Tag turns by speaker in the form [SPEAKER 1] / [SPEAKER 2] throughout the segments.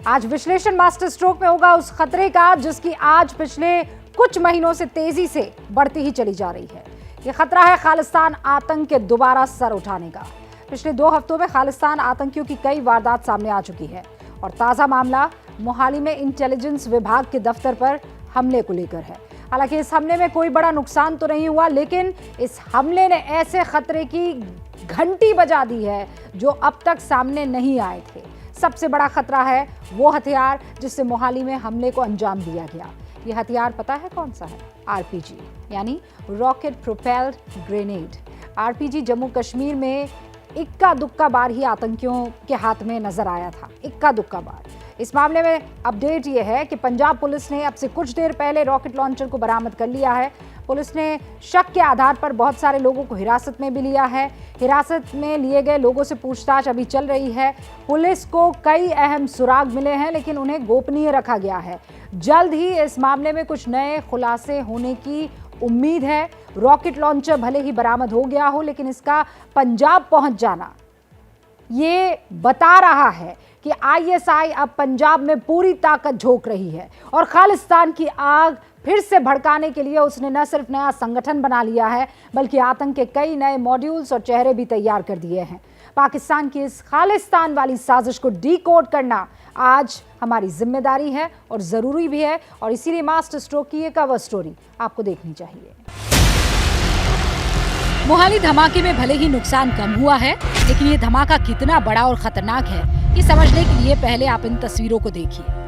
[SPEAKER 1] आज विश्लेषण master stroke में होगा उस खतरे का जिसकी आज पिछले कुछ महीनों से तेजी से बढ़ती ही चली जा रही है। ये खतरा है खालिस्तान आतंक के दोबारा सर उठाने का। पिछले 2 हफ्तों में खालिस्तान आतंकियों की कई वारदात सामने आ चुकी है और ताजा मामला मोहाली में इंटेलिजेंस विभाग के दफ्तर पर हमले को लेकर है। हालांकि इस हमले में कोई बड़ा नुकसान तो नहीं हुआ, लेकिन इस हमले ने ऐसे खतरे की घंटी बजा दी है जो अब तक सामने नहीं आए थे। सबसे बड़ा खतरा है वो हथियार जिससे मोहाली में हमले को अंजाम दिया गया। ये हथियार पता है कौन सा है? आरपीजी यानी rocket propelled grenade. RPG Jammu Kashmir में इक्का दुक्का बार ही आतंकियों के हाथ में नजर आया था, इक्का दुक्का बार। इस मामले में अपडेट ये है कि पंजाब पुलिस ने अब से कुछ देर पहले रॉकेट लॉन्चर को बरामद कर लिया है। पुलिस ने शक के आधार पर बहुत सारे लोगों को हिरासत में भी लिया है। हिरासत में लिए गए लोगों से पूछताछ अभी चल रही है। पुलिस को कई अहम सुराग मिले हैं, लेकिन उन्हें गोपनीय रखा गया है। जल्द ही इस मामले में कुछ नए खुलासे होने की उम्मीद है। रॉकेट लॉन्चर भले ही बरामद हो गया हो, लेकिन इसका पंजाब पहुंच जाना ये बता रहा है कि आईएसआई अब पंजाब में पूरी ताकत झोंक रही है और खालिस्तान की आग फिर से भड़काने के लिए उसने न सिर्फ नया संगठन बना लिया है, बल्कि आतंक के कई नए मॉड्यूल्स और चेहरे भी तैयार कर दिए हैं। पाकिस्तान की इस खालिस्तान वाली साजिश को डीकोड करना आज हमारी जिम्मेदारी है और ज़रूरी भी है, और इसीलिए मास्टर स्ट्रोक की ये कवर स्टोरी आपको देखनी चाहिए। मोहाली धमाके में भले ही नुकसान कम हुआ है, लेकिन ये धमाका कितना बड़ा और खतरनाक है ये समझने के लिए पहले आप इन तस्वीरों को देखिए।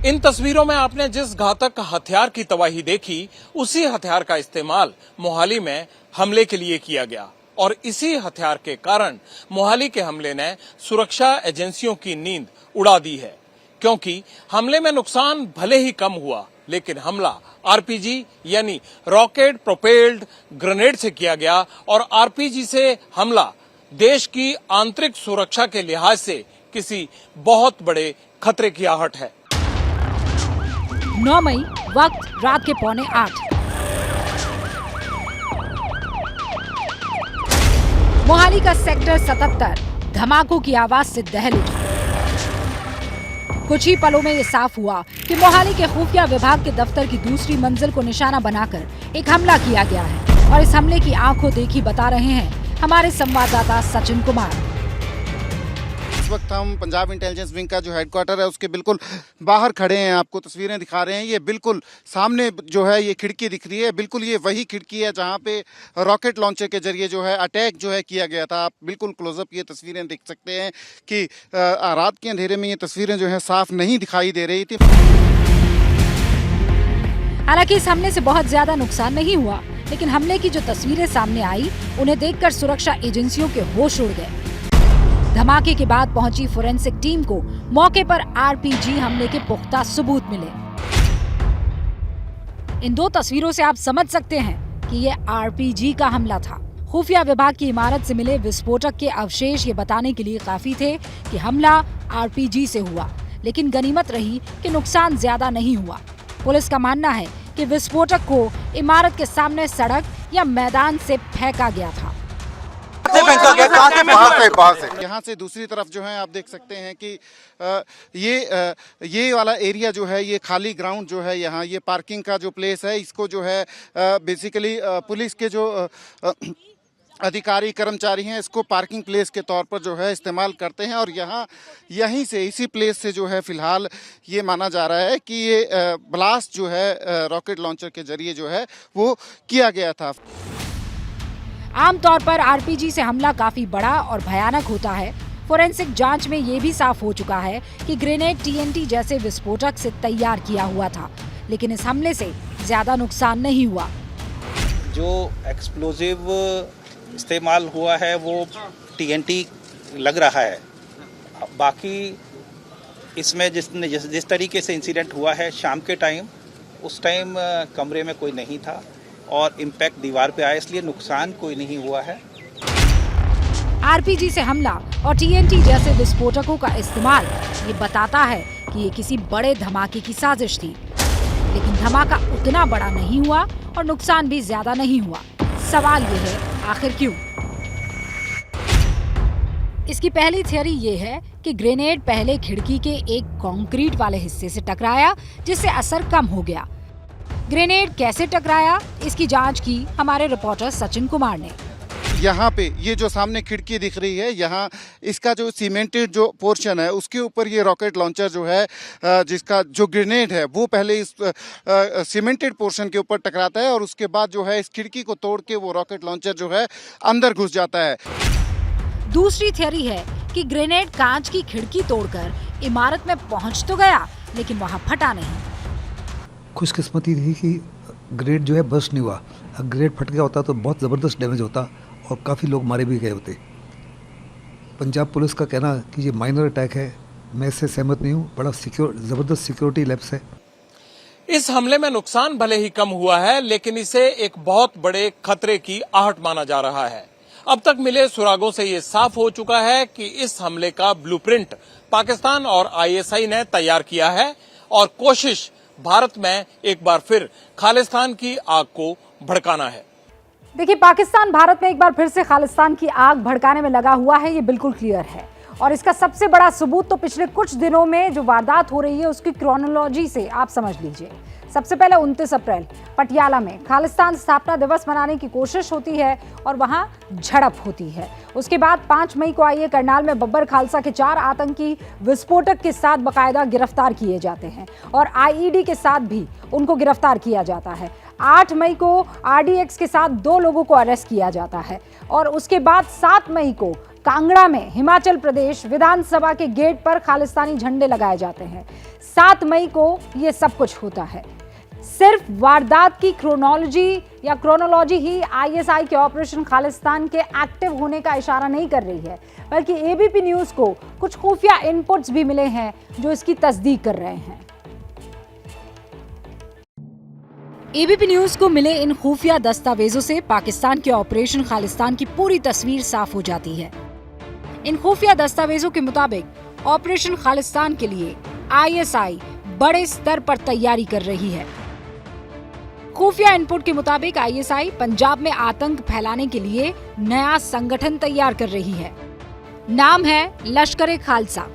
[SPEAKER 2] इन तस्वीरों में आपने जिस घातक हथियार की तबाही देखी, उसी हथियार का इस्तेमाल मोहाली में हमले के लिए किया गया और इसी हथियार के कारण मोहाली के हमले ने सुरक्षा एजेंसियों की नींद उड़ा दी है। क्योंकि हमले में नुकसान भले ही कम हुआ, लेकिन हमला आरपीजी यानी रॉकेट प्रोपेल्ड ग्रेनेड से किया गया और आरपीजी से हमला देश की आंतरिक सुरक्षा के लिहाज से किसी बहुत बड़े खतरे की आहट है।
[SPEAKER 1] 9 मई, वक्त रात के 7:45। मोहाली का सेक्टर 77 धमाकों की आवाज से दहल उठा। कुछ ही पलों में ये साफ हुआ कि मोहाली के खुफिया विभाग के दफ्तर की दूसरी मंजिल को निशाना बनाकर एक हमला किया गया है, और इस हमले की आंखों देखी बता रहे हैं हमारे संवाददाता सचिन कुमार।
[SPEAKER 3] इस वक्त हम पंजाब इंटेलिजेंस विंग का जो हेडक्वार्टर है उसके बिल्कुल बाहर खड़े हैं। आपको तस्वीरें दिखा रहे हैं। ये बिल्कुल सामने जो है ये खिड़की दिख रही है, बिल्कुल ये वही खिड़की है जहां पे रॉकेट लॉन्चर के जरिए जो है अटैक जो है किया गया था। आप बिल्कुल क्लोजअप ये तस्वीरें देख सकते हैं कि रात के अंधेरे में ये तस्वीरें जो है साफ नहीं दिखाई दे रही थी।
[SPEAKER 1] हालांकि इस हमले से बहुत ज्यादा नुकसान नहीं हुआ, लेकिन हमले की जो तस्वीरें सामने आई उन्हें देखकर सुरक्षा एजेंसियों के होश उड़ गए। धमाके के बाद पहुंची फोरेंसिक टीम को मौके पर आरपीजी हमले के पुख्ता सबूत मिले। इन 2 तस्वीरों से आप समझ सकते हैं कि ये आरपीजी का हमला था। खुफिया विभाग की इमारत से मिले विस्फोटक के अवशेष ये बताने के लिए काफी थे कि हमला आरपीजी से हुआ, लेकिन गनीमत रही कि नुकसान ज्यादा नहीं हुआ। पुलिस का मानना है कि विस्फोटक को इमारत के सामने सड़क या मैदान से फेंका गया था।
[SPEAKER 3] यहाँ से दूसरी तरफ जो है आप देख सकते हैं कि ये वाला एरिया जो है ये खाली ग्राउंड जो है, यहाँ ये पार्किंग का जो प्लेस है, इसको जो है बेसिकली पुलिस के जो अधिकारी कर्मचारी हैं इसको पार्किंग प्लेस के तौर पर जो है इस्तेमाल करते हैं। और यहीं से इसी प्लेस से जो है फिलहाल ये माना जा रहा है कि ये ब्लास्ट जो है रॉकेट लॉन्चर के जरिए जो है वो किया गया था।
[SPEAKER 1] आमतौर पर आरपीजी से हमला काफी बड़ा और भयानक होता है। फोरेंसिक जांच में ये भी साफ हो चुका है कि ग्रेनेड टीएनटी जैसे विस्फोटक से तैयार किया हुआ था, लेकिन इस हमले से ज्यादा नुकसान नहीं हुआ।
[SPEAKER 4] जो एक्सप्लोजिव इस्तेमाल हुआ है वो टीएनटी लग रहा है। बाकी इसमें जिस तरीके से इंसिडेंट हुआ है शाम के टाइम, उस टाइम कमरे में कोई नहीं था और इम्पैक्ट दीवार पे आया, इसलिए नुकसान कोई नहीं हुआ है।
[SPEAKER 1] आरपीजी से हमला और टीएनटी जैसे विस्फोटकों का इस्तेमाल ये बताता है कि ये किसी बड़े धमाके की साजिश थी, लेकिन धमाका उतना बड़ा नहीं हुआ और नुकसान भी ज्यादा नहीं हुआ। सवाल ये है, आखिर क्यों? इसकी पहली थ्योरी ये है कि ग्रेनेड पहले खिड़की के एक कंक्रीट वाले हिस्से से टकराया, जिससे असर कम हो गया। ग्रेनेड कैसे टकराया, इसकी जांच की हमारे रिपोर्टर सचिन कुमार ने।
[SPEAKER 3] यहाँ पे ये जो सामने खिड़की दिख रही है, यहाँ इसका जो सीमेंटेड जो पोर्शन है उसके ऊपर ये रॉकेट लॉन्चर जो है, जिसका जो ग्रेनेड है वो पहले इस सीमेंटेड पोर्शन के ऊपर टकराता है और उसके बाद जो है इस खिड़की को तोड़ के वो रॉकेट लॉन्चर जो है अंदर घुस जाता है।
[SPEAKER 1] दूसरी थ्योरी है कि ग्रेनेड कांच की खिड़की तोड़कर इमारत में पहुंच तो गया, लेकिन वहां फटा नहीं।
[SPEAKER 5] खुशकिस्मती थी कि ग्रेनेड जो है बर्स्ट नहीं हुआ। अगर ग्रेनेड फट गया होता तो बहुत ज़बरदस्त डैमेज होता और काफ़ी लोग मारे भी गए होते। पंजाब पुलिस का कहना कि ये माइनर अटैक है, मैं इससे सहमत नहीं हूँ। बड़ा ज़बरदस्त सिक्योरिटी लैब्स है।
[SPEAKER 2] इस हमले में नुकसान भले ही कम हुआ है, लेकिन इसे एक बहुत बड़े खतरे की आहट माना जा रहा है। अब तक मिले सुरागों से ये साफ हो चुका है कि इस हमले का ब्लूप्रिंट पाकिस्तान और आईएसआई ने तैयार किया है और कोशिश भारत में एक बार फिर खालिस्तान की आग को भड़काना है।
[SPEAKER 1] देखिए, पाकिस्तान भारत में एक बार फिर से खालिस्तान की आग भड़काने में लगा हुआ है, ये बिल्कुल क्लियर है। और इसका सबसे बड़ा सबूत तो पिछले कुछ दिनों में जो वारदात हो रही है उसकी क्रोनोलॉजी से आप समझ लीजिए। सबसे पहले 29 अप्रैल पटियाला में खालिस्तान स्थापना दिवस मनाने की कोशिश होती है और वहां झड़प होती है। उसके बाद 5 मई को आइए करनाल में बब्बर खालसा के 4 आतंकी विस्फोटक के साथ बाकायदा गिरफ्तार किए जाते हैं और आईईडी के साथ भी उनको गिरफ्तार किया जाता है। 8 मई को आरडीएक्स के साथ 2 लोगों को अरेस्ट किया जाता है और उसके बाद 7 मई को कांगड़ा में हिमाचल प्रदेश विधानसभा के गेट पर खालिस्तानी झंडे लगाए जाते हैं। 7 मई को ये सब कुछ होता है। सिर्फ वारदात की क्रोनोलॉजी ही आईएसआई के ऑपरेशन खालिस्तान के एक्टिव होने का इशारा नहीं कर रही है, बल्कि एबीपी न्यूज को कुछ खुफिया इनपुट्स भी मिले हैं जो इसकी तस्दीक कर रहे हैं। एबीपी न्यूज को मिले इन खुफिया दस्तावेजों से पाकिस्तान के ऑपरेशन खालिस्तान की पूरी तस्वीर साफ हो जाती है। इन खुफिया दस्तावेजों के मुताबिक ऑपरेशन खालिस्तान के लिए आईएसआई बड़े स्तर पर तैयारी कर रही है। खुफिया इनपुट के मुताबिक आईएसआई पंजाब में आतंक फैलाने के लिए नया संगठन तैयार कर रही है। नाम है लश्कर-ए खालसा।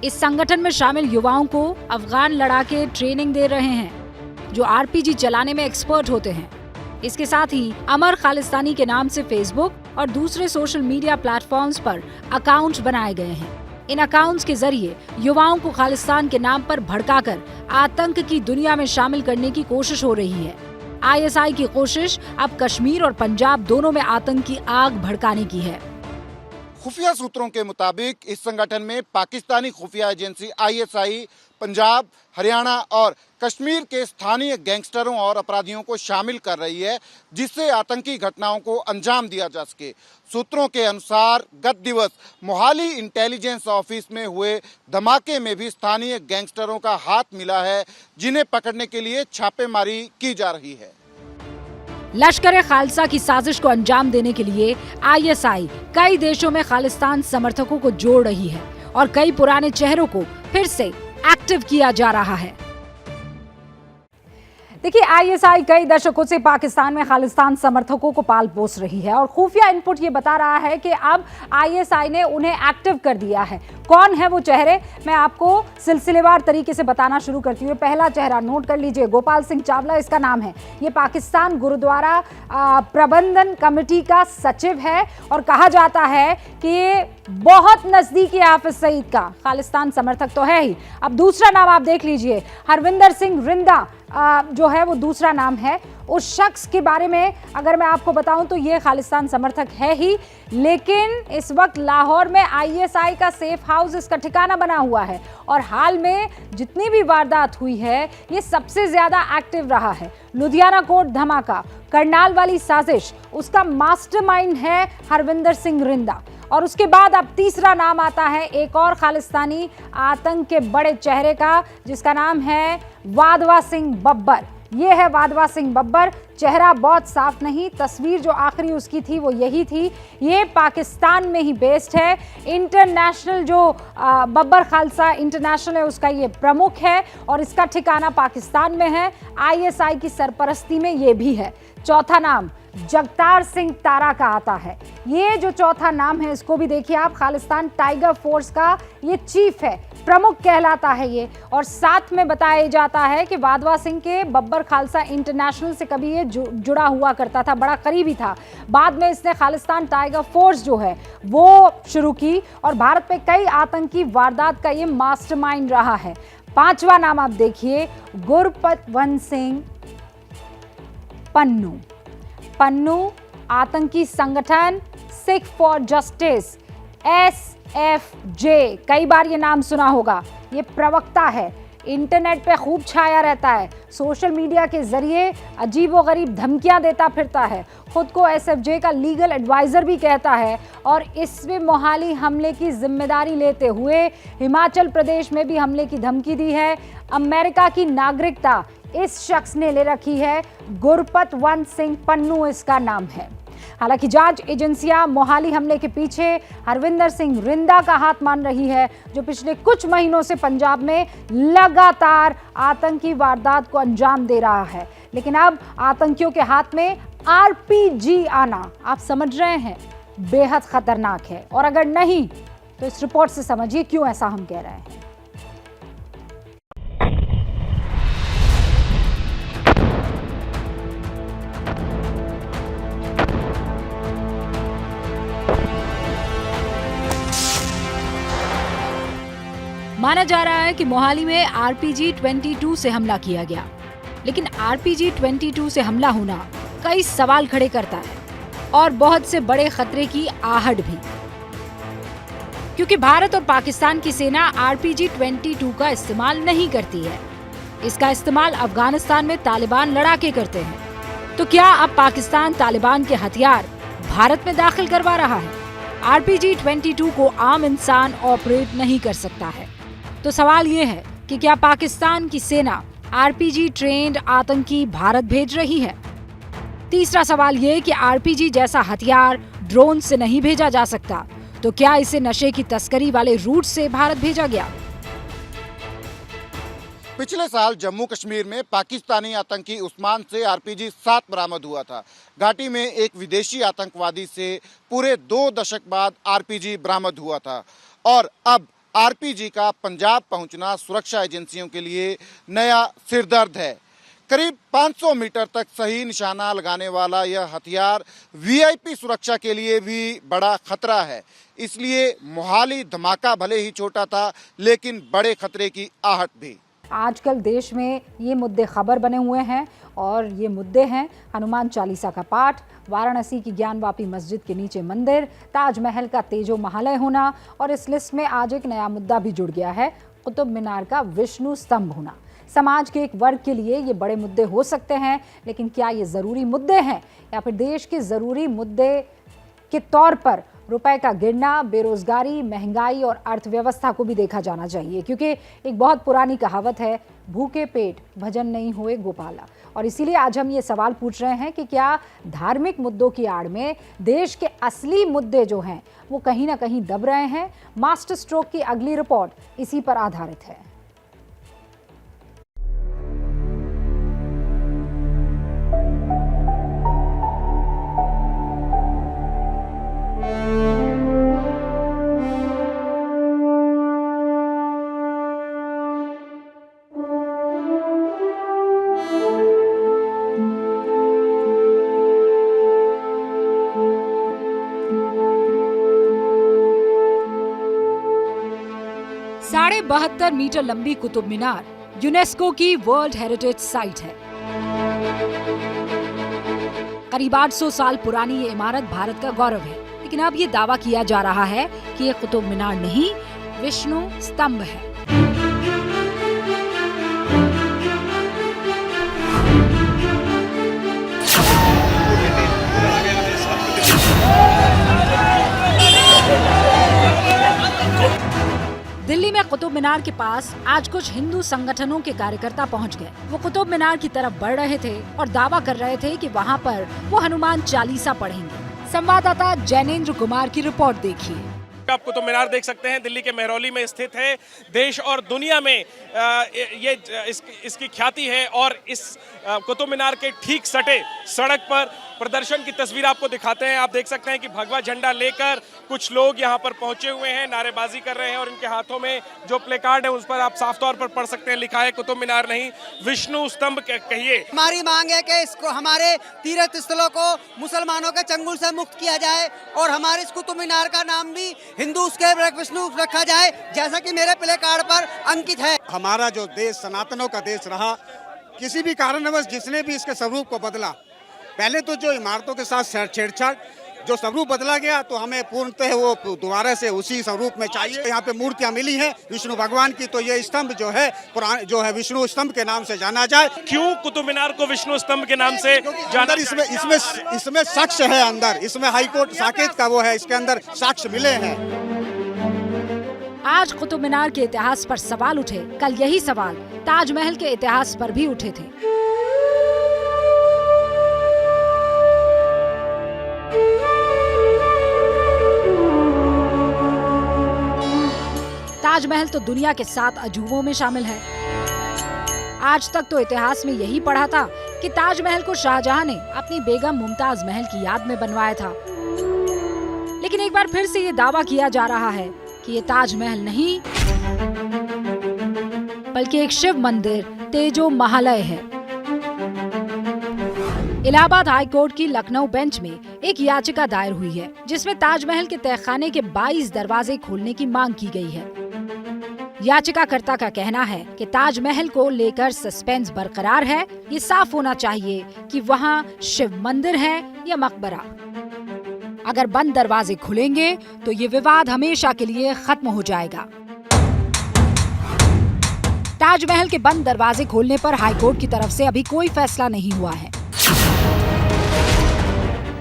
[SPEAKER 1] इस संगठन में शामिल युवाओं को अफगान लड़ाके ट्रेनिंग दे रहे हैं जो आरपीजी चलाने में एक्सपर्ट होते हैं। इसके साथ ही अमर खालिस्तानी के नाम से फेसबुक और दूसरे सोशल मीडिया प्लेटफॉर्म्स पर अकाउंट बनाए गए हैं। इन अकाउंट्स के जरिए युवाओं को खालिस्तान के नाम पर भड़काकर आतंक की दुनिया में शामिल करने की कोशिश हो रही है। आईएसआई की कोशिश अब कश्मीर और पंजाब दोनों में आतंक की आग भड़काने की है।
[SPEAKER 3] खुफिया सूत्रों के मुताबिक इस संगठन में पाकिस्तानी खुफिया एजेंसी आईएसआई पंजाब, हरियाणा और कश्मीर के स्थानीय गैंगस्टरों और अपराधियों को शामिल कर रही है, जिससे आतंकी घटनाओं को अंजाम दिया जा सके। सूत्रों के अनुसार गत दिवस मोहाली इंटेलिजेंस ऑफिस में हुए धमाके में भी स्थानीय गैंगस्टरों का हाथ मिला है, जिन्हें पकड़ने के लिए छापेमारी की जा रही है।
[SPEAKER 1] लश्कर-ए खालसा की साजिश को अंजाम देने के लिए आईएसआई कई देशों में खालिस्तान समर्थकों को जोड़ रही है और कई पुराने चेहरों को फिर से एक्टिव किया जा रहा है। देखिए, आईएसआई कई दशकों से पाकिस्तान में खालिस्तान समर्थकों को पाल पोस रही है और खुफिया इनपुट ये बता रहा है कि अब आईएसआई ने उन्हें एक्टिव कर दिया है। कौन है वो चेहरे, मैं आपको सिलसिलेवार तरीके से बताना शुरू करती हूँ। पहला चेहरा नोट कर लीजिए, गोपाल सिंह चावला इसका नाम है। ये पाकिस्तान गुरुद्वारा प्रबंधन कमेटी का सचिव है और कहा जाता है कि ये बहुत नजदीकी हाफिज सईद का खालिस्तान समर्थक तो है ही। अब दूसरा नाम आप देख लीजिए, हरविंदर सिंह रिंदा जो है वो दूसरा नाम है। उस शख्स के बारे में अगर मैं आपको बताऊं तो ये खालिस्तान समर्थक है ही, लेकिन इस वक्त लाहौर में आईएसआई का सेफ हाउस इसका ठिकाना बना हुआ है और हाल में जितनी भी वारदात हुई है ये सबसे ज्यादा एक्टिव रहा है। लुधियाना कोर्ट धमाका, करनाल वाली साजिश, उसका मास्टरमाइंड है हरविंदर सिंह रिंदा और उसके बाद अब तीसरा नाम आता है एक और खालिस्तानी आतंक के बड़े चेहरे का, जिसका नाम है वाधवा सिंह बब्बर। ये है वाधवा सिंह बब्बर। चेहरा बहुत साफ नहीं, तस्वीर जो आखिरी उसकी थी वो यही थी। ये पाकिस्तान में ही बेस्ड है। इंटरनेशनल जो बब्बर खालसा इंटरनेशनल है उसका ये प्रमुख है और इसका ठिकाना पाकिस्तान में है। आईएसआई की सरपरस्ती में ये भी है। चौथा नाम जगतार सिंह तारा का आता है। ये जो चौथा नाम है इसको भी देखिए आप, खालिस्तान टाइगर फोर्स का ये चीफ है, प्रमुख कहलाता है ये। और साथ में बताया जाता है कि वाधवा सिंह के बब्बर खालसा इंटरनेशनल से कभी ये जुड़ा हुआ करता था, बड़ा करीबी था। बाद में इसने खालिस्तान टाइगर फोर्स जो है वो शुरू की और भारत पे कई आतंकी वारदात का ये मास्टरमाइंड रहा है। पांचवा नाम आप देखिए, गुरपतवंत सिंह पन्नू। पन्नू आतंकी संगठन सिख फॉर जस्टिस SFJ, कई बार ये नाम सुना होगा। ये प्रवक्ता है, इंटरनेट पे खूब छाया रहता है, सोशल मीडिया के जरिए अजीबोगरीब धमकियां देता फिरता है, खुद को SFJ का लीगल एडवाइजर भी कहता है और इसमें मोहाली हमले की जिम्मेदारी लेते हुए हिमाचल प्रदेश में भी हमले की धमकी दी है। अमेरिका की नागरिकता इस शख्स ने ले रखी है। गुरपतवंत सिंह पन्नू इसका नाम है। हालांकि जांच एजेंसियां मोहाली हमले के पीछे हरविंदर सिंह रिंदा का हाथ मान रही है, जो पिछले कुछ महीनों से पंजाब में लगातार आतंकी वारदात को अंजाम दे रहा है। लेकिन अब आतंकियों के हाथ में RPG आना, आप समझ रहे हैं, बेहद खतरनाक है। और अगर नहीं तो इस रिपोर्ट से समझिए क्यों ऐसा हम कह रहे हैं। माना जा रहा है कि मोहाली में RPG-22 से हमला किया गया, लेकिन RPG-22 से हमला होना कई सवाल खड़े करता है और बहुत से बड़े खतरे की आहट भी, क्योंकि भारत और पाकिस्तान की सेना RPG-22 का इस्तेमाल नहीं करती है। इसका इस्तेमाल अफगानिस्तान में तालिबान लड़ाके करते हैं। तो क्या अब पाकिस्तान तालिबान के हथियार भारत में दाखिल करवा रहा है? RPG-22 को आम इंसान ऑपरेट नहीं कर सकता है। तो सवाल ये है कि क्या पाकिस्तान की सेना RPG ट्रेंड आतंकी भारत भेज रही है? तीसरा सवाल ये कि RPG जैसा हथियार ड्रोन से नहीं भेजा जा सकता, तो क्या इसे नशे की तस्करी वाले रूट से भारत भेजा गया?
[SPEAKER 3] पिछले साल जम्मू कश्मीर में पाकिस्तानी आतंकी उस्मान से RPG-7 बरामद हुआ था। घाटी में एक विदेशी आतंकवादी से पूरे 2 दशक बाद RPG बरामद हुआ था और अब RPG का पंजाब पहुंचना सुरक्षा एजेंसियों के लिए नया सिरदर्द है। करीब 500 मीटर तक सही निशाना लगाने वाला यह हथियार VIP सुरक्षा के लिए भी बड़ा खतरा है। इसलिए मोहाली धमाका भले ही छोटा था, लेकिन बड़े खतरे की आहट भी।
[SPEAKER 1] आजकल देश में ये मुद्दे खबर बने हुए हैं और ये मुद्दे हैं हनुमान चालीसा का पाठ, वाराणसी की ज्ञानवापी मस्जिद के नीचे मंदिर, ताजमहल का तेजो महालय होना और इस लिस्ट में आज एक नया मुद्दा भी जुड़ गया है, कुतुब मीनार का विष्णु स्तंभ होना। समाज के एक वर्ग के लिए ये बड़े मुद्दे हो सकते हैं, लेकिन क्या ये ज़रूरी मुद्दे हैं या फिर देश के ज़रूरी मुद्दे के तौर पर रुपए का गिरना, बेरोजगारी, महंगाई और अर्थव्यवस्था को भी देखा जाना चाहिए? क्योंकि एक बहुत पुरानी कहावत है, भूखे पेट भजन नहीं होए गोपाला। और इसीलिए आज हम ये सवाल पूछ रहे हैं कि क्या धार्मिक मुद्दों की आड़ में देश के असली मुद्दे जो हैं वो कहीं ना कहीं दब रहे हैं? मास्टर स्ट्रोक की अगली रिपोर्ट इसी पर आधारित है। साढ़े 72 मीटर लंबी कुतुब मीनार यूनेस्को की वर्ल्ड हेरिटेज साइट है। करीब 800 साल पुरानी ये इमारत भारत का गौरव है, लेकिन अब ये दावा किया जा रहा है कि ये कुतुब मीनार नहीं, विष्णु स्तंभ है। कुतुब मीनार के पास आज कुछ हिंदू संगठनों के कार्यकर्ता पहुंच गए। वो कुतुब मीनार की तरफ बढ़ रहे थे और दावा कर रहे थे कि वहां पर वो हनुमान चालीसा पढ़ेंगे। संवाददाता जैनेन्द्र कुमार की रिपोर्ट देखिए।
[SPEAKER 6] आप कुतुब मीनार देख सकते हैं, दिल्ली के मेहरौली में स्थित है। देश और दुनिया में इसकी ख्याति है और इस कुतुब मीनार के ठीक सटे सड़क पर प्रदर्शन की तस्वीर आपको दिखाते हैं। आप देख सकते हैं कि भगवा झंडा लेकर कुछ लोग यहां पर पहुंचे हुए हैं, नारेबाजी कर रहे हैं और इनके हाथों में जो प्लेकार्ड है उस पर आप साफ तौर पर पढ़ सकते हैं, लिखा है कुतुब मीनार नहीं विष्णु स्तंभ कहिए।
[SPEAKER 7] हमारी मांग है कि इसको हमारे तीर्थ स्थलों को मुसलमानों के चंगुल से मुक्त किया जाए और हमारे इस कुतुब मीनार का नाम भी हिंदू के विष्णु रखा जाए, जैसा कि मेरे प्ले कार्ड पर अंकित है।
[SPEAKER 8] हमारा जो देश सनातनों का देश रहा, किसी भी कारणवश जिसने भी इसके स्वरूप को बदला, पहले तो जो इमारतों के साथ छेड़छाड़, जो स्वरूप बदला गया तो हमें पूर्णतः वो दोबारा से उसी स्वरूप में चाहिए। यहाँ पे मूर्तियाँ मिली हैं विष्णु भगवान की, तो ये स्तंभ जो है विष्णु स्तंभ के नाम से जाना जाए।
[SPEAKER 6] क्यों कुतुब मीनार को विष्णु स्तंभ के नाम से जाना?
[SPEAKER 8] इसमें साक्ष्य है, अंदर इसमें हाईकोर्ट साकेत का वो है, इसके अंदर साक्ष्य मिले हैं।
[SPEAKER 1] आज कुतुब मीनार के इतिहास पर सवाल उठे, कल यही सवाल ताजमहल के इतिहास पर भी उठे थे। ताजमहल तो दुनिया के 7 अजूबों में शामिल है। आज तक तो इतिहास में यही पढ़ा था कि ताजमहल को शाहजहां ने अपनी बेगम मुमताज महल की याद में बनवाया था। लेकिन एक बार फिर से ये दावा किया जा रहा है कि ये ताजमहल नहीं बल्कि एक शिव मंदिर तेजो महालय है। इलाहाबाद हाई कोर्ट की लखनऊ बेंच में एक याचिका दायर हुई है, जिसमें ताजमहल के तहखाने के 22 दरवाजे खोलने की मांग की गई है। याचिकाकर्ता का कहना है कि ताजमहल को लेकर सस्पेंस बरकरार है। ये साफ होना चाहिए कि वहाँ शिव मंदिर है या मकबरा। अगर बंद दरवाजे खुलेंगे तो ये विवाद हमेशा के लिए खत्म हो जाएगा। ताजमहल के बंद दरवाजे खोलने पर हाईकोर्ट की तरफ से अभी कोई फैसला नहीं हुआ है।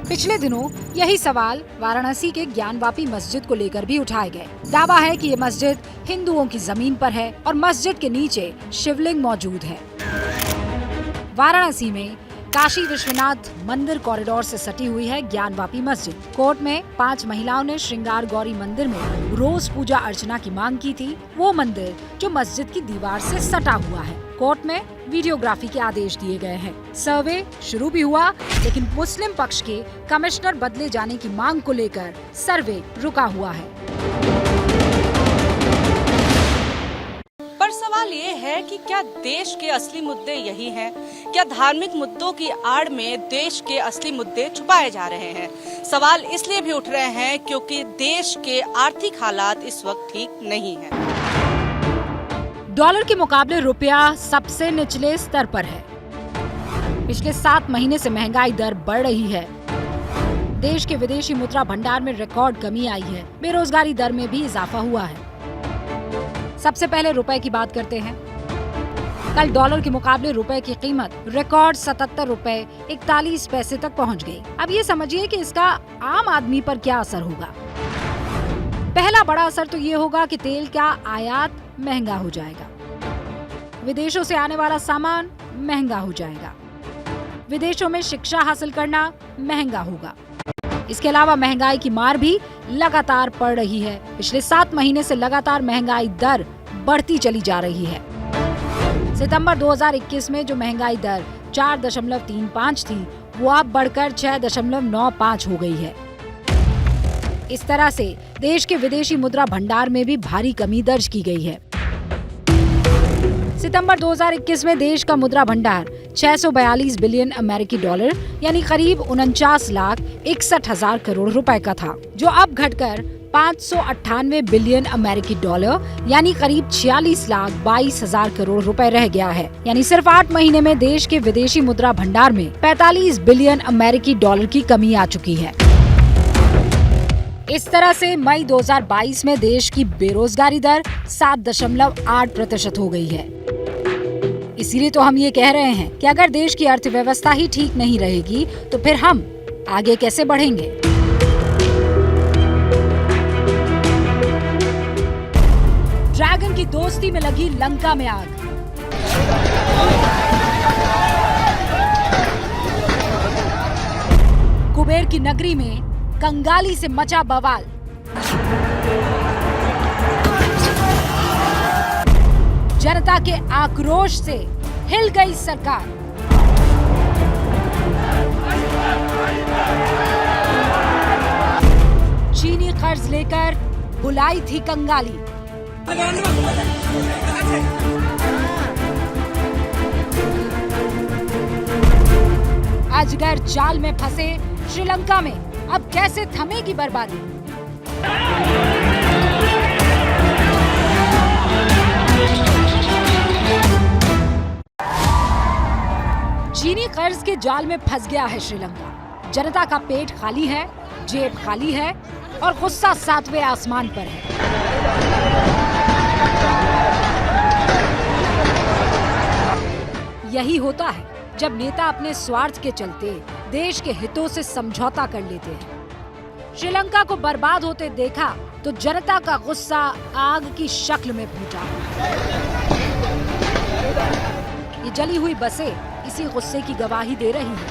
[SPEAKER 1] पिछले दिनों यही सवाल वाराणसी के ज्ञानवापी मस्जिद को लेकर भी उठाए गए। दावा है कि ये मस्जिद हिंदुओं की जमीन पर है और मस्जिद के नीचे शिवलिंग मौजूद है। वाराणसी में काशी विश्वनाथ मंदिर कॉरिडोर से सटी हुई है ज्ञानवापी मस्जिद। कोर्ट में 5 महिलाओं ने श्रृंगार गौरी मंदिर में रोज पूजा अर्चना की मांग की थी। वो मंदिर जो मस्जिद की दीवार से सटा हुआ है। कोर्ट में वीडियोग्राफी के आदेश दिए गए हैं। सर्वे शुरू भी हुआ, लेकिन मुस्लिम पक्ष के कमिश्नर बदले जाने की मांग को लेकर सर्वे रुका हुआ है।
[SPEAKER 9] पर सवाल ये है कि क्या देश के असली मुद्दे यही हैं? क्या धार्मिक मुद्दों की आड़ में देश के असली मुद्दे छुपाए जा रहे हैं? सवाल इसलिए भी उठ रहे हैं क्योंकि देश के आर्थिक हालात इस वक्त ठीक नहीं हैं।
[SPEAKER 1] डॉलर के मुकाबले रुपया सबसे निचले स्तर पर है। पिछले 7 महीने से महंगाई दर बढ़ रही है। देश के विदेशी मुद्रा भंडार में रिकॉर्ड कमी आई है। बेरोजगारी दर में भी इजाफा हुआ है। सबसे पहले रुपए की बात करते हैं। कल डॉलर के मुकाबले रुपए की कीमत रिकॉर्ड 77 रुपए 41 पैसे तक पहुंच गई। अब ये समझिए कि इसका आम आदमी पर क्या असर होगा। पहला बड़ा असर तो ये होगा कि तेल का आयात महंगा हो जाएगा। विदेशों से आने वाला सामान महंगा हो जाएगा। विदेशों में शिक्षा हासिल करना महंगा होगा। इसके अलावा महंगाई की मार भी लगातार पड़ रही है। पिछले 7 महीने से लगातार महंगाई दर बढ़ती चली जा रही है। सितंबर 2021 में जो महंगाई दर 4.35 थी, वो अब बढ़कर 6.95 हो गई है। इस तरह से देश के विदेशी मुद्रा भंडार में भी भारी कमी दर्ज की गई है। सितंबर 2021 में देश का मुद्रा भंडार 642 बिलियन अमेरिकी डॉलर यानी करीब 49,61,000 करोड़ रुपए का था, जो अब घटकर 598 बिलियन अमेरिकी डॉलर यानी करीब 46,22,000 करोड़ रुपए रह गया है। यानी सिर्फ 8 महीने में देश के विदेशी मुद्रा भंडार में 45 बिलियन अमेरिकी डॉलर की कमी आ चुकी है। इस तरह से मई 2022 में देश की बेरोजगारी दर 7.8% हो गई है। इसीलिए तो हम ये कह रहे हैं कि अगर देश की अर्थव्यवस्था ही ठीक नहीं रहेगी तो फिर हम आगे कैसे बढ़ेंगे। ड्रैगन की दोस्ती में लगी लंका में आग। कुबेर की नगरी में कंगाली से मचा बवाल। जनता के आक्रोश से हिल गई सरकार। चीनी कर्ज लेकर बुलाई थी कंगाली। अजगर जाल में फंसे श्रीलंका में अब कैसे थमेगी बर्बादी। चीनी कर्ज के जाल में फंस गया है श्रीलंका। जनता का पेट खाली है, जेब खाली है और गुस्सा 7वें आसमान पर है। यही होता है जब नेता अपने स्वार्थ के चलते देश के हितों से समझौता कर लेते हैं। श्रीलंका को बर्बाद होते देखा तो जनता का गुस्सा आग की शक्ल में फूटा। ये जली हुई बसें इसी गुस्से की गवाही दे रही हैं।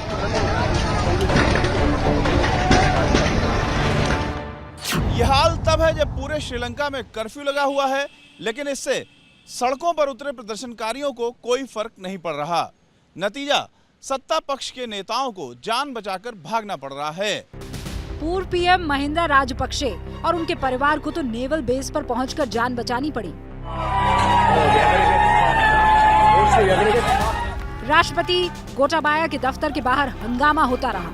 [SPEAKER 10] यह हाल तब है जब पूरे श्रीलंका में कर्फ्यू लगा हुआ है, लेकिन इससे सड़कों पर उतरे प्रदर्शनकारियों को कोई फर्क नहीं पड़ रहा। नतीजा, सत्ता पक्ष के नेताओं को जान बचाकर भागना पड़ रहा है।
[SPEAKER 1] पूर्व पीएम महिंदा राजपक्षे और उनके परिवार को तो नेवल बेस पर पहुंचकर जान बचानी पड़ी। राष्ट्रपति गोटाबाया के दफ्तर के बाहर हंगामा होता रहा।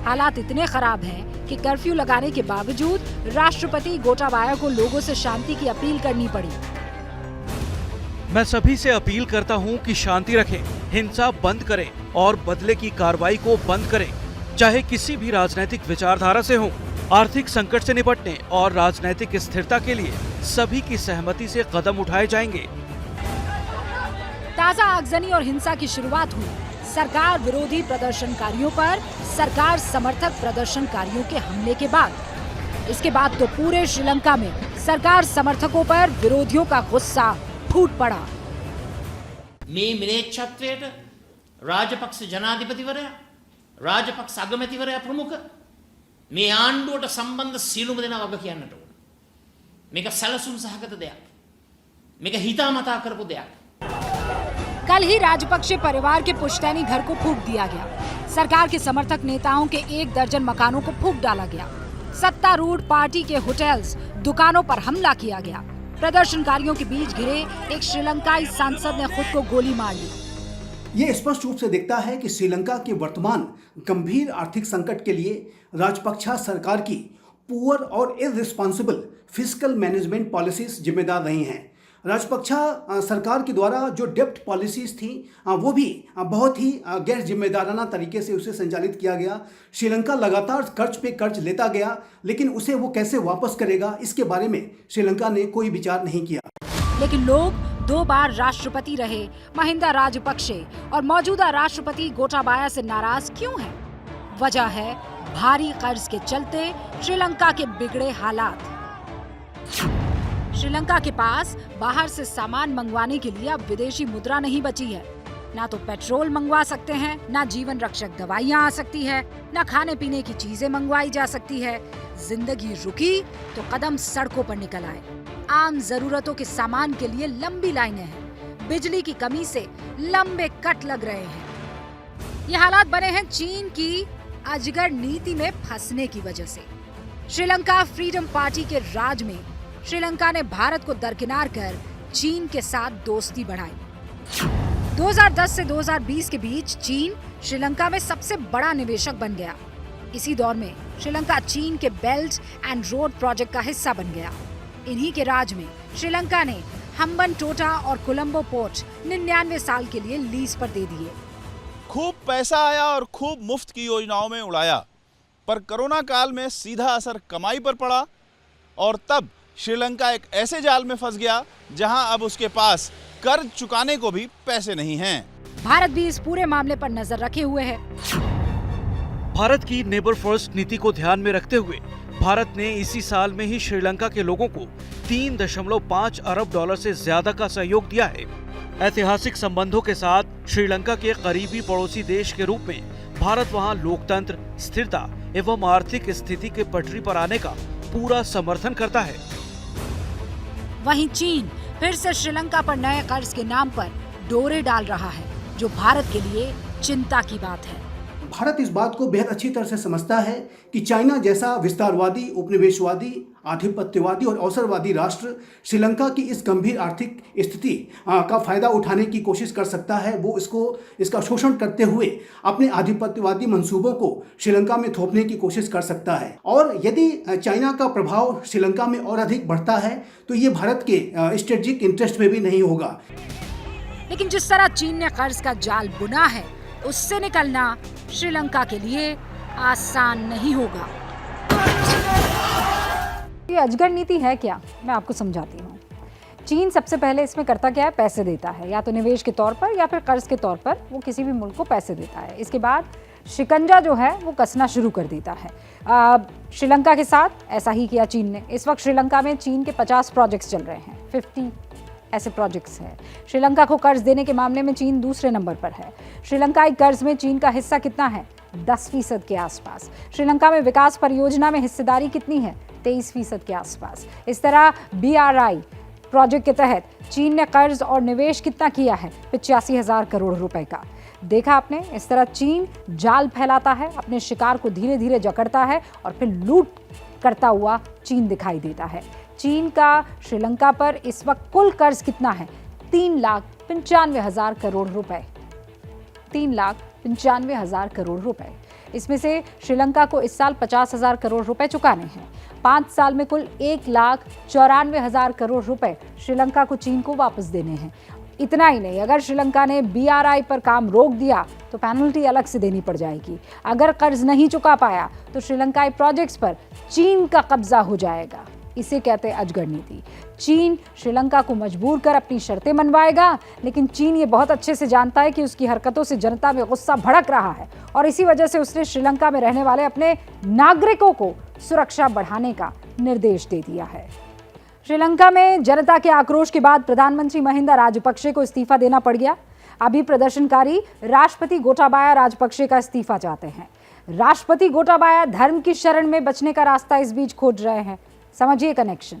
[SPEAKER 1] हालात इतने खराब हैं कि कर्फ्यू लगाने के बावजूद राष्ट्रपति गोटाबाया को लोगों से शांति की अपील करनी पड़ी।
[SPEAKER 11] मैं सभी से अपील करता हूं कि शांति रखें, हिंसा बंद करें और बदले की कार्रवाई को बंद करें, चाहे किसी भी राजनीतिक विचारधारा से हो। आर्थिक संकट से निपटने और राजनीतिक स्थिरता के लिए सभी की सहमति से कदम उठाए जाएंगे।
[SPEAKER 1] ताजा आगजनी और हिंसा की शुरुआत हुई सरकार विरोधी प्रदर्शनकारियों पर सरकार समर्थक प्रदर्शनकारियों के हमले के बाद। इसके बाद तो पूरे श्रीलंका में सरकार समर्थकों पर विरोधियों का गुस्सा फूट पड़ा।
[SPEAKER 12] මේ මිලේච්ඡත්වයට රාජපක්ෂ ජනාධිපතිවරයා රාජපක්ෂ අගමැතිවරයා ප්‍රමුඛ මේ ආණ්ඩුවට සම්බන්ධ සියලුම දෙනා වග කියන්නට ඕන. මේක සැලසුම් සහගත දෙයක්. මේක හිතාමතා කරපු දෙයක්.
[SPEAKER 1] कल ही राजपक्षे परिवार के पुश्तैनी घर को फूंक दिया गया। सरकार के समर्थक नेताओं के 1 दर्जन मकानों को फूंक डाला गया। सत्तारूढ़ पार्टी के होटल्स, दुकानों पर हमला किया गया। प्रदर्शनकारियों के बीच घिरे एक श्रीलंकाई सांसद ने खुद को गोली मार ली।
[SPEAKER 13] ये स्पष्ट रूप से दिखता है कि श्रीलंका के वर्तमान गंभीर आर्थिक संकट के लिए राजपक्षा सरकार की पुअर और इररिस्पॉन्सिबल फिस्कल मैनेजमेंट पॉलिसीज जिम्मेदार रही हैं। राजपक्षा सरकार के द्वारा जो डेब्ट पॉलिसीज थी वो भी बहुत ही गैर जिम्मेदाराना तरीके से उसे संचालित किया गया। श्रीलंका लगातार कर्ज पे कर्ज लेता गया, लेकिन उसे वो कैसे वापस करेगा इसके बारे में श्रीलंका ने कोई विचार नहीं किया।
[SPEAKER 1] लेकिन लोग 2 बार राष्ट्रपति रहे महिंदा राजपक्षे और मौजूदा राष्ट्रपति गोटाबाया से नाराज क्यों हैं? वजह है भारी कर्ज के चलते श्रीलंका के बिगड़े हालात। श्रीलंका के पास बाहर से सामान मंगवाने के लिए अब विदेशी मुद्रा नहीं बची है। ना तो पेट्रोल मंगवा सकते हैं, ना जीवन रक्षक दवाइयां आ सकती है, ना खाने पीने की चीजें मंगवाई जा सकती है। जिंदगी रुकी तो कदम सड़कों पर निकल आए। आम जरूरतों के सामान के लिए लंबी लाइनें हैं। बिजली की कमी से लंबे कट लग रहे हैं। ये हालात बने हैं चीन की अजगर नीति में फंसने की वजह से। श्रीलंका फ्रीडम पार्टी के राज में श्रीलंका ने भारत को दरकिनार कर चीन के साथ दोस्ती बढ़ाई। 2010 से 2020 के बीच चीन श्रीलंका में सबसे बड़ा निवेशक बन गया। इसी दौर में श्रीलंका चीन के बेल्ट एंड रोड प्रोजेक्ट का हिस्सा बन गया। इन्हीं के राज में श्रीलंका ने हम्बनटोटा और कोलंबो पोर्ट 99 साल के लिए लीज पर दे दिए।
[SPEAKER 10] खूब पैसा आया और खूब मुफ्त की योजनाओं में उड़ाया, पर कोरोना काल में सीधा असर कमाई पर पड़ा और तब श्रीलंका एक ऐसे जाल में फंस गया जहां अब उसके पास कर्ज चुकाने को भी पैसे नहीं हैं।
[SPEAKER 1] भारत भी इस पूरे मामले पर नजर रखे हुए है।
[SPEAKER 11] भारत की नेबर फर्स्ट नीति को ध्यान में रखते हुए भारत ने इसी साल में ही श्रीलंका के लोगों को 3.5 अरब डॉलर से ज्यादा का सहयोग दिया है। ऐतिहासिक संबंधों के साथ श्रीलंका के करीबी पड़ोसी देश के रूप में भारत वहां लोकतंत्र, स्थिरता एवं आर्थिक स्थिति के पटरी पर आने का पूरा समर्थन करता है।
[SPEAKER 1] वहीं चीन फिर से श्रीलंका पर नए कर्ज के नाम पर डोरे डाल रहा है, जो भारत के लिए चिंता की बात है।
[SPEAKER 13] भारत इस बात को बेहद अच्छी तरह से समझता है कि चाइना जैसा विस्तारवादी, उपनिवेशवादी, आधिपत्यवादी और अवसरवादी राष्ट्र श्रीलंका की इस गंभीर आर्थिक स्थिति का फायदा उठाने की कोशिश कर सकता है। वो इसका शोषण करते हुए अपने आधिपत्यवादी मंसूबों को श्रीलंका में थोपने की कोशिश कर सकता है। और यदि चाइना का प्रभाव श्रीलंका में और अधिक बढ़ता है तो ये भारत के स्ट्रेटेजिक इंटरेस्ट में भी नहीं होगा।
[SPEAKER 1] लेकिन जिस तरह चीन ने कर्ज का जाल बुना है, उससे निकलना श्रीलंका के लिए आसान नहीं होगा। ये अजगर नीति है क्या? मैं आपको समझाती हूँ। चीन सबसे पहले इसमें करता क्या है? पैसे देता है, या तो निवेश के तौर पर या फिर कर्ज के तौर पर वो किसी भी मुल्क को पैसे देता है। इसके बाद शिकंजा जो है वो कसना शुरू कर देता है। श्रीलंका के साथ ऐसा ही किया चीन ने। इस वक्त श्रीलंका में चीन के 50 प्रोजेक्ट्स चल रहे हैं, 50 ऐसे प्रोजेक्ट्स हैं। श्रीलंका को कर्ज देने के मामले में चीन दूसरे नंबर पर है। श्रीलंकाई कर्ज में चीन का हिस्सा कितना है? 10% के आसपास। श्रीलंका में विकास परियोजना में हिस्सेदारी कितनी है? 23% के आसपास। इस तरह BRI प्रोजेक्ट के तहत चीन ने कर्ज और निवेश कितना किया है? 85,000 करोड़ रुपए का। देखा आपने, इस तरह चीन जाल फैलाता है, अपने शिकार को धीरे धीरे जकड़ता है और फिर लूट करता हुआ चीन दिखाई देता है। चीन का श्रीलंका पर इस वक्त कुल कर्ज कितना है? 3,95,000 करोड़ रुपए। 3,95,000 करोड़ रुपए। इसमें से श्रीलंका को इस साल 50,000 करोड़ रुपए चुकाने हैं। 5 साल में कुल 1,94,000 करोड़ रुपए श्रीलंका को चीन को वापस देने हैं। इतना ही नहीं, अगर श्रीलंका ने BRI पर काम रोक दिया तो पेनल्टी अलग से देनी पड़ जाएगी। अगर कर्ज नहीं चुका पाया तो श्रीलंकाई प्रोजेक्ट्स पर चीन का कब्जा हो जाएगा। इसे कहते हैं अजगर नीति। चीन श्रीलंका को मजबूर कर अपनी शर्तें मनवाएगा, लेकिन चीन ये बहुत अच्छे से जानता है कि उसकी हरकतों से जनता में गुस्सा भड़क रहा है और इसी वजह से उसने श्रीलंका में रहने वाले अपने नागरिकों को सुरक्षा बढ़ाने का निर्देश दे दिया है। श्रीलंका में जनता के आक्रोश के बाद प्रधानमंत्री महिंदा राजपक्षे को इस्तीफा देना पड़ गया। अभी प्रदर्शनकारी राष्ट्रपति गोटाबाया राजपक्षे का इस्तीफा चाहते हैं। राष्ट्रपति गोटाबाया धर्म की शरण में बचने का रास्ता इस बीच खोज रहे हैं। समझिए कनेक्शन।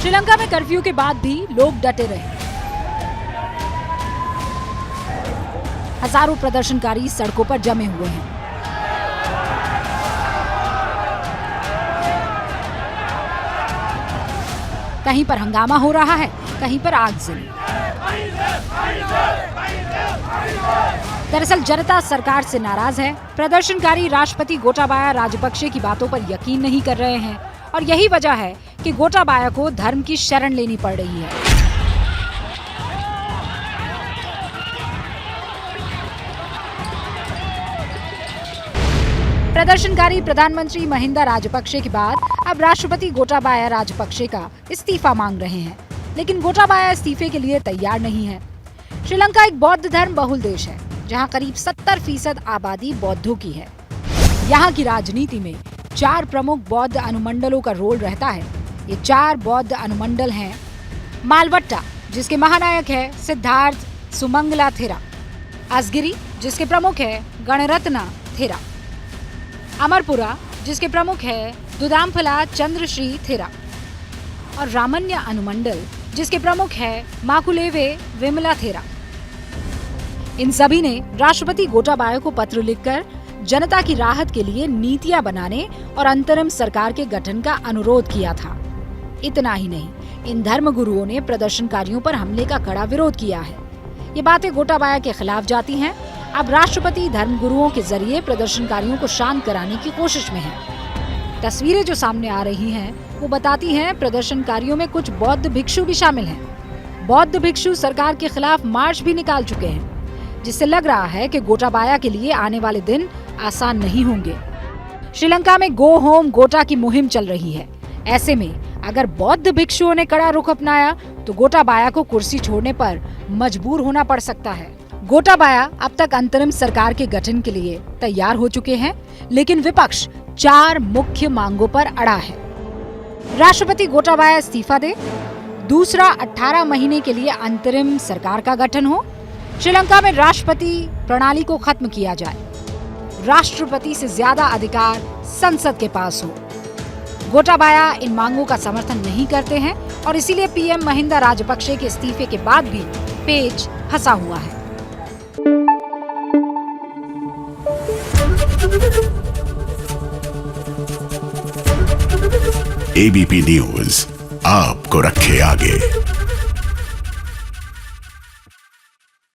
[SPEAKER 1] श्रीलंका में कर्फ्यू के बाद भी लोग डटे रहे। हजारों प्रदर्शनकारी सड़कों पर जमे हुए हैं। कहीं पर हंगामा हो रहा है, कहीं पर आगजनी। दरअसल जनता सरकार से नाराज है। प्रदर्शनकारी राष्ट्रपति गोटाबाया राजपक्षे की बातों पर यकीन नहीं कर रहे हैं और यही वजह है कि गोटाबाया को धर्म की शरण लेनी पड़ रही है। प्रदर्शनकारी प्रधानमंत्री महिंदा राजपक्षे के बाद अब राष्ट्रपति गोटाबाया राजपक्षे का इस्तीफा मांग रहे हैं, लेकिन गोटाबाया इस्तीफे के लिए तैयार नहीं है। श्रीलंका एक बौद्ध धर्म बहुल देश है, जहां करीब 70% आबादी बौद्धों की है। यहाँ की राजनीति में 4 प्रमुख बौद्ध अनुमंडलों का रोल रहता है। ये 4 बौद्ध अनुमंडल हैं: मालवट्टा, जिसके महानायक है सिद्धार्थ सुमंगला थेरा; असगिरी, जिसके प्रमुख है गणरत्ना थेरा; अमरपुरा, जिसके प्रमुख है दुदाम्फला चंद्रश्री थेरा; और रामन्या अनुमंडल, जिसके प्रमुख है माकुलेवे विमला थेरा। इन सभी ने राष्ट्रपति गोटाबाया को पत्र लिखकर जनता की राहत के लिए नीतियां बनाने और अंतरिम सरकार के गठन का अनुरोध किया था। इतना ही नहीं, इन धर्मगुरुओं ने प्रदर्शनकारियों पर हमले का कड़ा विरोध किया है। ये बातें गोटाबाया के खिलाफ जाती हैं। अब राष्ट्रपति धर्मगुरुओं के जरिए प्रदर्शनकारियों को शांत कराने की कोशिश में है। तस्वीरें जो सामने आ रही हैं वो बताती हैं प्रदर्शनकारियों में कुछ बौद्ध भिक्षु भी शामिल हैं। बौद्ध भिक्षु सरकार के खिलाफ मार्च भी निकाल चुके हैं, जिससे लग रहा है कि गोटाबाया के लिए आने वाले दिन आसान नहीं होंगे। श्रीलंका में गो होम गोटा की मुहिम चल रही है। ऐसे में अगर बौद्ध भिक्षुओं ने कड़ा रुख अपनाया तो गोटाबाया को कुर्सी छोड़ने पर मजबूर होना पड़ सकता है। गोटाबाया अब तक अंतरिम सरकार के गठन के लिए तैयार हो चुके हैं, लेकिन विपक्ष 4 मुख्य मांगों पर अड़ा है। राष्ट्रपति गोटाबाया इस्तीफा दे, दूसरा 18 महीने के लिए अंतरिम सरकार का गठन हो, श्रीलंका में राष्ट्रपति प्रणाली को खत्म किया जाए, राष्ट्रपति से ज्यादा अधिकार संसद के पास हो। गोटाबाया इन मांगों का समर्थन नहीं करते हैं और इसीलिए पीएम महिंदा राजपक्षे के इस्तीफे के बाद भी पेच फंसा हुआ है।
[SPEAKER 14] एबीपी न्यूज आपको रखे आगे।